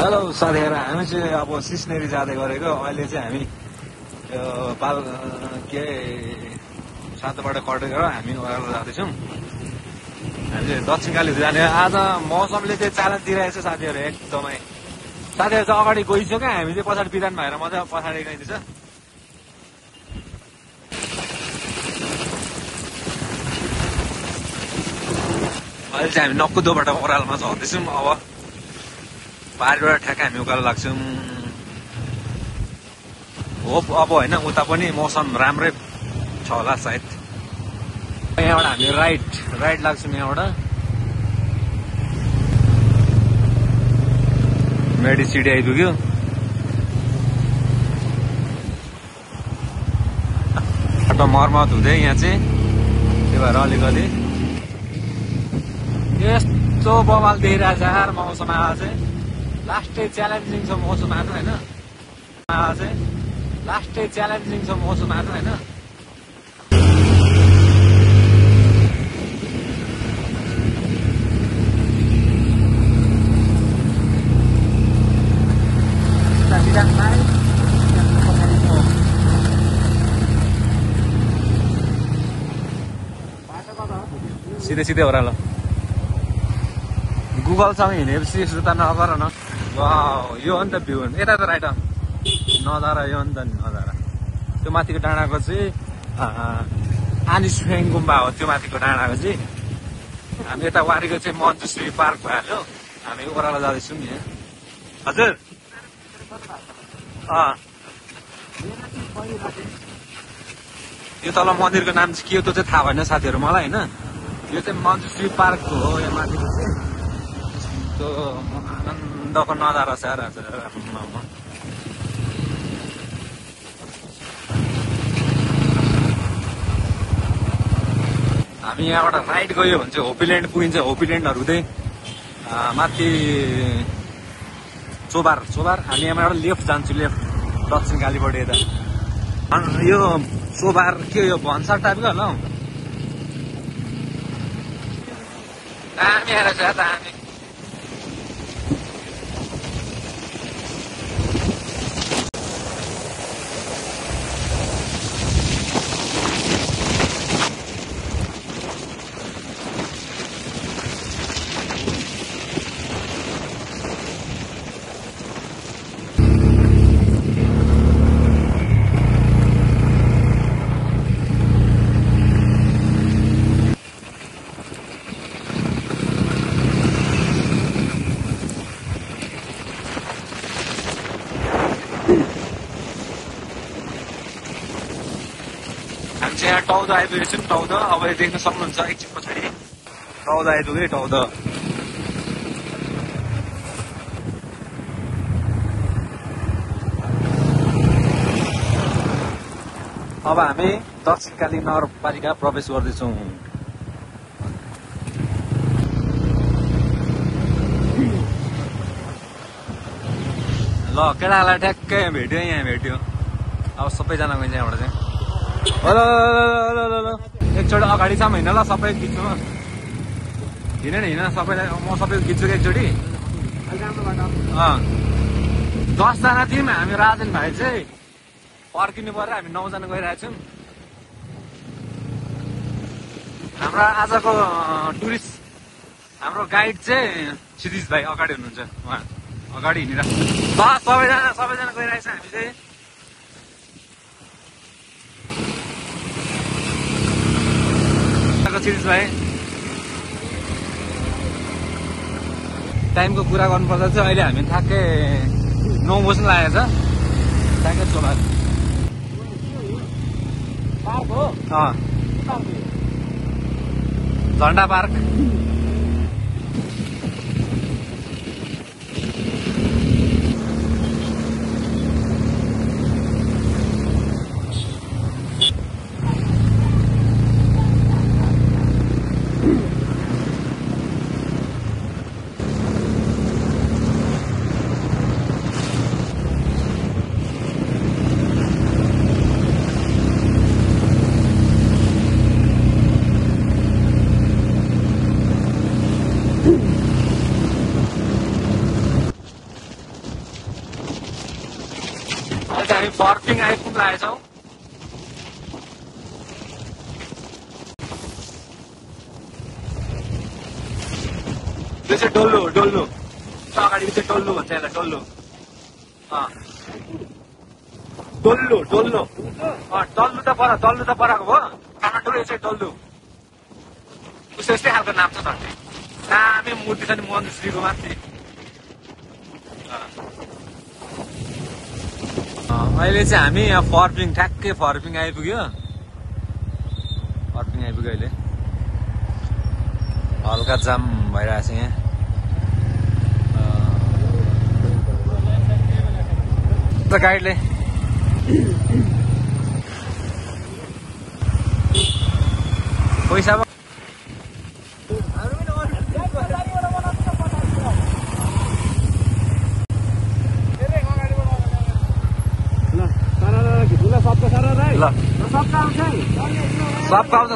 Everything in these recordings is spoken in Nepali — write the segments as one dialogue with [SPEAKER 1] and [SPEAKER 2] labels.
[SPEAKER 1] हेलो साथीहरु, हामी चाहिँ अब सिस्नेरी जाँदै गरेको। अहिले चाहिँ हामी यो पाल के सातोबाट कटेर हामी ओह्रालो जाँदैछौँ। हामी चाहिँ दक्षिणकाली जाने। आज मौसमले चाहिँ च्यालेन्ज दिइरहेछ साथीहरु एकदमै। साथीहरु चाहिँ अगाडि गइसक्यो, हामी चाहिँ पछाडि बिदान भएर मजा पछाडि गइदिन्छ। अहिले चाहिँ हामी नक्कुदोबाट ओह्रालोमा झर्दैछौँ। अब पारिबाट ठ्याक्कै हामी उकालो लाग्छौँ। होप अब होइन, उता पनि मौसम राम्रै छ होला सायद। यहाँबाट हामी राइट लाग्छौँ। यहाँबाट मेडिसिटी आइपुग्यो। बाटो मर्मत हुँदै यहाँ चाहिँ, त्यही भएर अलिकति यस्तो बवाल देखिरहेछ यार मौसम। आज चाहिँ लास्टै च्यालेन्जिङ छ मौसम आज, होइन? आज चाहिँ लास्टै च्यालेन्जिङ छ मौसम आज, होइन? सिधै सिधै ओह्रालो। गुगलसँग हिँडेपछि सुर्ता नगर न। यो हो नि त भ्यू। यता त राइट नजारा, यो हो नि त नजारा। त्यो माथिको डाँडाको चाहिँ आनिसफेङ गुम्बा हो। त्यो माथिको डाँडाको चाहिँ हामी यता वारीको चाहिँ मन्जुश्री पार्क भइहाल्यो। हामी ओह्रालो जाँदैछौँ नि। हजुर यो तल मन्दिरको नाम चाहिँ के हो त्यो चाहिँ थाहा भएन साथीहरू मलाई, होइन? यो चाहिँ मन्जुश्री पार्क हो। यहाँ माथिको चाहिँ त्यो आनन्दको नजारा छ यार। हामी यहाँबाट राइट गयो भने चाहिँ होपील्यान्ड पुगिन्छ। होपील्यान्डहरू हुँदै माथि चोबार। हामी यहाँबाट लेफ्ट जान्छु, लेफ्ट दक्षिणकालीबाट यता। यो चोबार के यो भन्सार टाइपको होला हौ। दामी आएर छ दामी। यहाँ टौध आइपुगेको छौँ। टौध अब देख्न सक्नुहुन्छ एकछिन पछाडि। टौध आइपुग्यो। टौध अब हामी दक्षिणकाली नगरपालिका प्रवेश गर्दैछौँ। ल केटालाई ठ्याक्कै भेट्यो, यहाँ भेट्यो। अब सबैजना गइन्छ यहाँबाट चाहिँ। हेलो एकचोटि अगाडिसम्म हिँड ल, सबै खिच्नुमा हिँड सबैलाई। म सबै खिच्छु एकचोटि। 10जना थियौँ हामी। राजन भाइ चाहिँ पर्खिनु पऱ्यो। हामी 9जना गइरहेछौँ। हाम्रो आजको टुरिस्ट, हाम्रो गाइड चाहिँ क्षितिज भाइ अगाडि हुनुहुन्छ। उहाँ अगाडि हिँडिरहेको। सबैजना गइरहेछ। हामी चाहिँ क्षितिज भाइ टाइमको कुरा गर्नुपर्दा चाहिँ अहिले हामी ठ्याक्कै 9 बज्नु लागेको छ। ठ्याक्कै चोबार पार्क हो। झन्डा पार्क। चाहिँ डोल्नु अगाडि चाहिँ डोल्नु भन्छ यसलाई डोल्नु डल्नु त पराको भयो काठमाडौँ यो चाहिँ डल्नु उसको यस्तै खालको नाम छ झट्टै दामी मूर्ति छ नि मन्जुश्रीको माथि अहिले चाहिँ हामी यहाँ फर्पिङ ठ्याक्कै फर्पिङ आइपुग्यो अहिले हल्का जाम भइरहेछ यहाँ गाइडले पैसा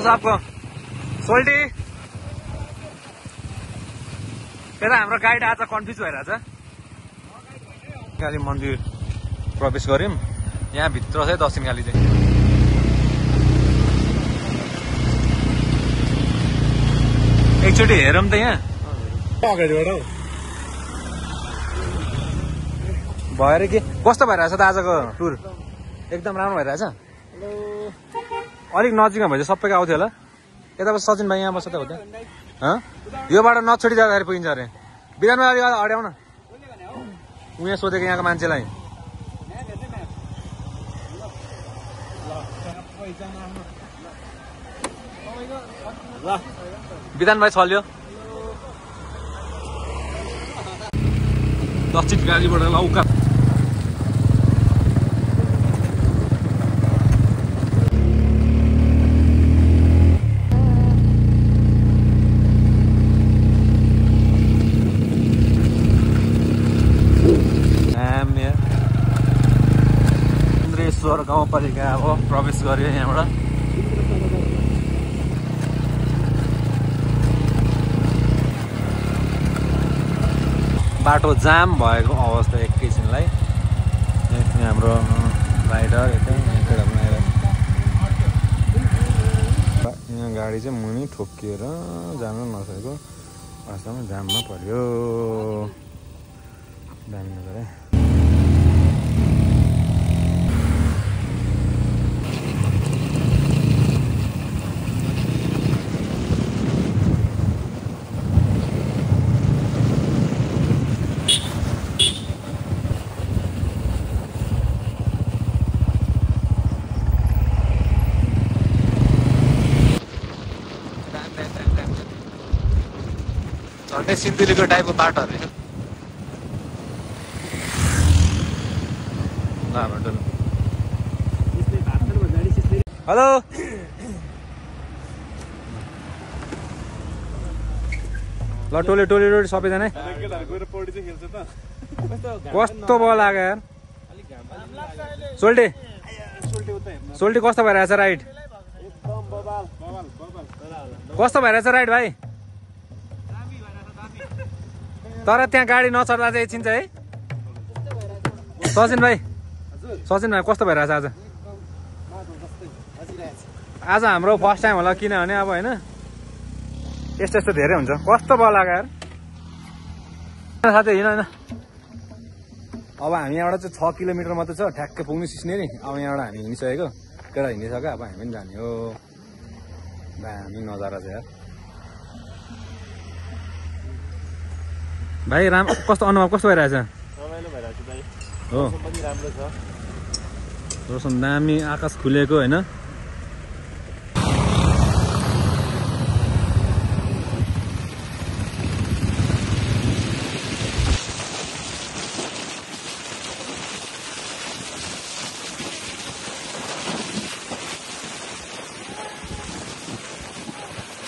[SPEAKER 1] सबको सोल्टी यता हाम्रो गाइड आज कन्फ्युज भइरहेछ काली मन्दिर प्रवेश गर्यौं यहाँ भित्र चाहिँ दक्षिणकाली चाहिँ एकचोटि हेरौँ त यहाँ अगाडिबाट भएर के कस्तो भइरहेछ त आजको टुर एकदम राम्रो भइरहेछ अलिक नजिकमा भए चाहिँ सबैको आउँथ्यो होला यता बस सचिन भाइ यहाँ बस्छ त हो त योबाट नछोडी जाँदाखेरि पुगिन्छ अरे बिरान भाइ अलिक अड्याउ न उहाँ सोधेको यहाँको मान्छेलाई विधान भाइ छल्यो दक्षिण गाडीबाट लौका गाउँपालिका अब प्रवेश गर्यो यहाँबाट बाटो जाम भएको अवस्था एकैछिनलाई हाम्रो राइडर यहाँ गाडी चाहिँ मुनि ठोकिएर जान नसकेको वास्तवमा जाममा पर्यो दामी नगरे सिन्धुलीको टाइपको बाटो अरे हेलो ल टोली सबैजना कस्तो भयो लाग्यो यार सोल्टी कस्तो भइरहेछ राइड कस्तो भइरहेछ राइड भाइ तर त्यहाँ गाडी नचढ्दा चाहिँ एकछिन चाहिँ है सचिन भाइ कस्तो भइरहेछ आज हाम्रो फर्स्ट टाइम होला किनभने अब होइन यस्तो धेरै हुन्छ कस्तो भयो लाग्यो यार साथै होइन अब हामी यहाँबाट चाहिँ 6 किलोमिटर मात्रै छ ठ्याक्कै पुग्नु सिस्नेरी अब यहाँबाट हामी हिँडिसकेको केटा हिँडिसक्यो अब हामी पनि जाने हो हामी नजारा छ यार भाइ कस्तो अनुभव कस्तो भइरहेछ
[SPEAKER 2] रमाइलो भइरहेछ भाइ
[SPEAKER 1] हो
[SPEAKER 2] पनि राम्रो छ
[SPEAKER 1] रोशन दामी आकाश खुलेको हैन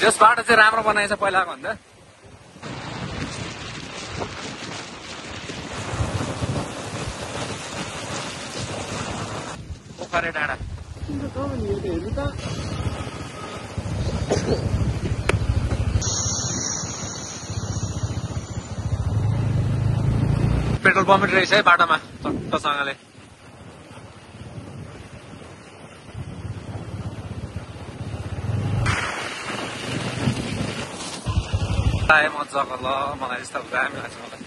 [SPEAKER 1] जस बाटो चाहिँ राम्रो बनाएछ पहिलाको भन्दा पोखरे डाँडा पेट्रोल पम्प रहेछ है बाटोमा चट्टसँगले आए मजाको ल मलाई यस्तो दामी लाग्छ मलाई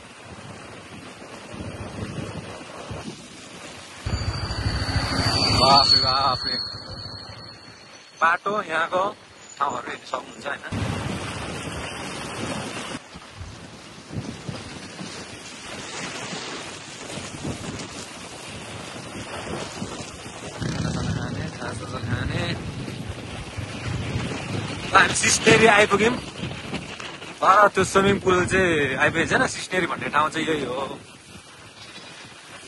[SPEAKER 1] बाफ्रे बाटो यहाँको ठाउँहरू हेर्न सक्नुहुन्छ होइन खाने हामी सिस्नेरी आइपुग्यौँ त्यो स्विमिङ पुल चाहिँ आइपुगेको छैन सिस्नेरी भन्ने ठाउँ चाहिँ यही हो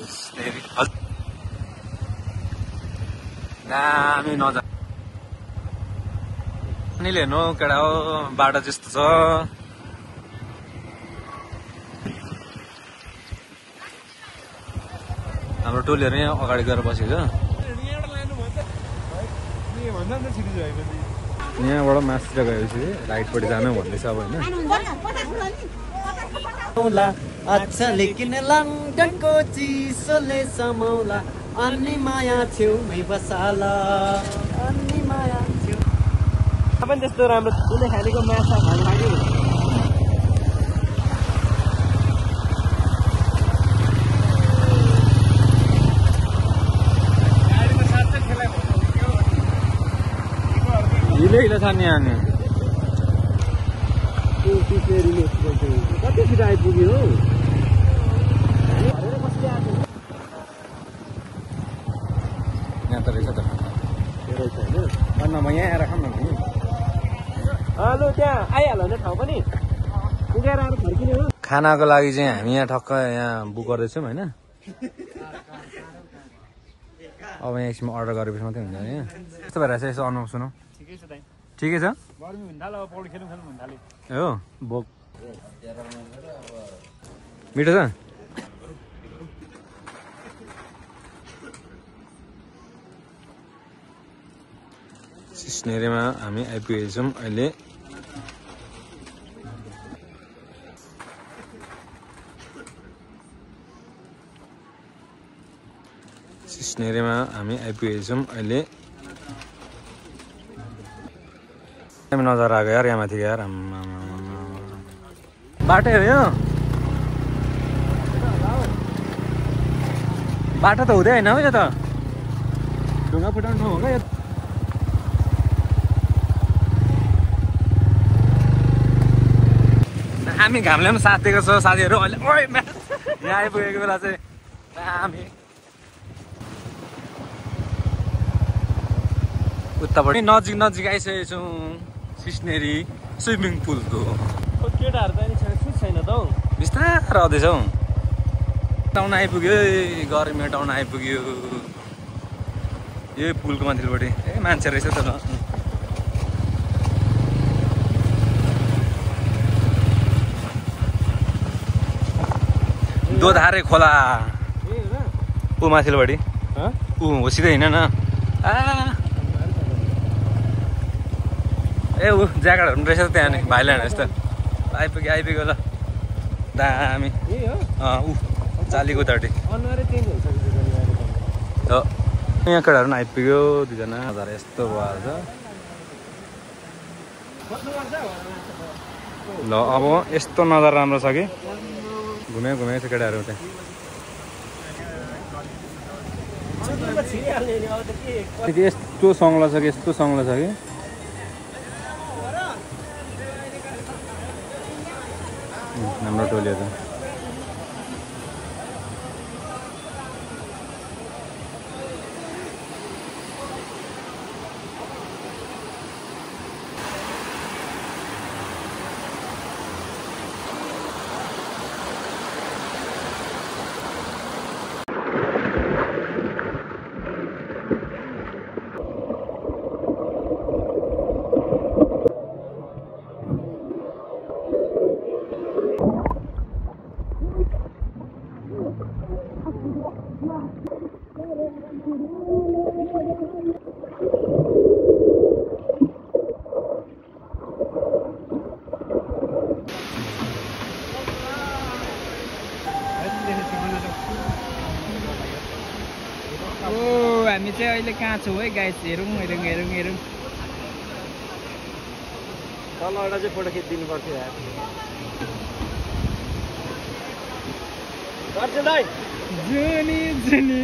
[SPEAKER 1] सिस्नेरी दामी नजा पानीले हेर्नु केटा हो बाटो जस्तो छ हाम्रो टोलीहरू यहाँ अगाडि गएर बसेको यहाँबाट मास्तिर गएपछि राइटपट्टि जानु भन्दैछ अब होइन
[SPEAKER 3] अच्छा लेकिन लन्डनको चिसोले समाउला अन्नी माया छेउमै बसाला अन्नी माया छेउ पनि त्यस्तो राम्रो कुनै खानेको माछा खानु लाग्यो
[SPEAKER 1] हिलो छ नि यहाँ
[SPEAKER 3] कति छिटो आइपुग्यो हौ
[SPEAKER 1] यहाँ त रहेछ त यहाँ आएर खाऊँ न
[SPEAKER 3] हेलो त्यहाँ आइहाल्यो भने ठाउँ पनि पुगेर आएर फर्किने हो
[SPEAKER 1] खानाको लागि चाहिँ हामी यहाँ ठक्क यहाँ बुक गर्दैछौँ होइन अब यहाँ एकछिन अर्डर गरेपछि मात्रै हुन्छ यहाँ यस्तो भएर चाहिँ यसो अनुभव सुनौ
[SPEAKER 3] ठिकै छ दाइ
[SPEAKER 1] ठिकै छ
[SPEAKER 3] गर्मी हुन थाल्यो पौडी खेल्नु हुन थाल्यो
[SPEAKER 1] हो बोक मिठो छ सिस्नेरीमा हामी आइपुगेछौँ अहिले सिस्नेरीमा हामी आइपुगेछौँ अहिले नजर आएको यार यहाँ माथि यार बाटो हेऱ्यो बाटो त हुँदै होइन हौ यो त ढुङ्गा फुटाउने ठाउँ हो क्या यो हामी घामले पनि साथ दिएको छ साथीहरू अहिले ओइ यहाँ आइपुगेको बेला चाहिँ हामी उतापट्टि नजिक नजिक आइसकेको छौँ सिस्नेरी स्विमिङ पुलको
[SPEAKER 3] केटाहरू त छुट छैन त हौ
[SPEAKER 1] बिस्तारै आउँदैछ हौ टाउन आइपुग्यो गर्मी मेटाउन आइपुग्यो यही पुलको माथिल्लोपट्टि ए मान्छे रहेछ त दोधारे खोला ऊ माथिल्लोपट्टि ऊ हो सिधै हिँड न ए ऊ ज्याकेटहरू पनि रहेछ त्यहाँ नि भाइल्यान्ड जस्तो आइपुग्यो ल दामी ऊ चालीको उतापट्टि यहाँ केटाहरू पनि आइपुग्यो दुईजना हजार यस्तो भएछ ल अब यस्तो नजारा राम्रो छ कि घुमेको छ केटाहरू त्यहाँ यस्तो सङ्लो छ कि यस्तो सङ्लो छ कि हाम्रो टोलीहरू
[SPEAKER 3] हामी चाहिँ अहिले कहाँ छौँ है गाइस हेरौँ तलबाट चाहिँ फोटो खिचिदिनु पर्छ यार गर्छु दाइ
[SPEAKER 4] जुनी जुनी